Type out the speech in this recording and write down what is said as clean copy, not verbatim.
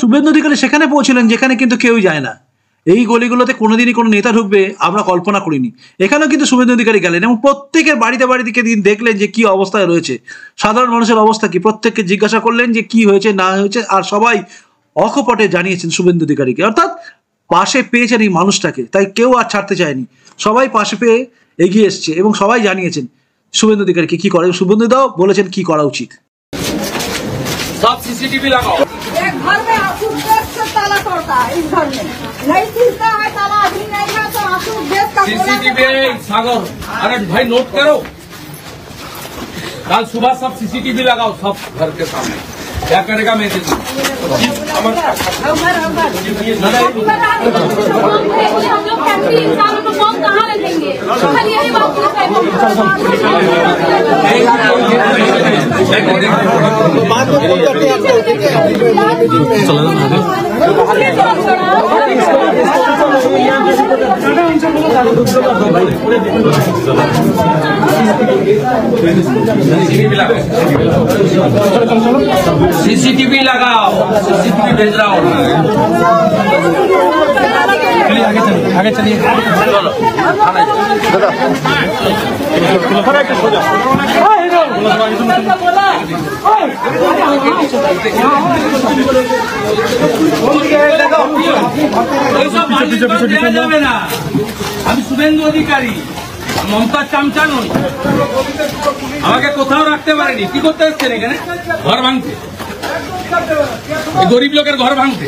শুভেন্দু অধিকারী সেখানে পৌঁছলেন যেখানে কিন্তু কেউই যায় না। এই গলিগুলোতে কোনোদিনই কোনো নেতা ঢুকবে আমরা কল্পনা করিনি। এখানেও কিন্তু শুভেন্দু অধিকারী গেলেন এবং প্রত্যেকের বাড়িতে বাড়িতে দেখলেন যে কি অবস্থায় রয়েছে, সাধারণ মানুষের অবস্থা কি, প্রত্যেককে জিজ্ঞাসা করলেন যে কি হয়েছে না হয়েছে, আর সবাই অকপটে জানিয়েছেন শুভেন্দু অধিকারীকে, অর্থাৎ পাশে পেয়েছেন এই মানুষটাকে, তাই কেউ আর ছাড়তে চায়নি, সবাই পাশে পেয়ে এগিয়ে এসছে এবং সবাই জানিয়েছেন শুভেন্দু অধিকারীকে কি করে। শুভেন্দু দাও বলেছেন কি করা উচিত। सब सीसीटीवी लगाओ। एक घर में आंसू देश से ताला तोड़ता है, इस घर में नहीं सीखता है ताला, अभी नहीं है तो आंसू देश का सीसीटीवी सागर, अरे भाई नोट करो, कल सुबह सब सीसीटीवी लगाओ सब घर के सामने। क्या करेगा मैं सीसीटीवी लगाओ, सीसीटीवी भेज रहा हूँ। आगे चलिए चलो আমি শুভেন্দু অধিকারী, মমতার চামচা নই, আমাকে কোথাও রাখতে পারেনি। কি করতে এসছেন এখানে? ঘর ভাঙতে, গরিব লোকের ঘর ভাঙতে।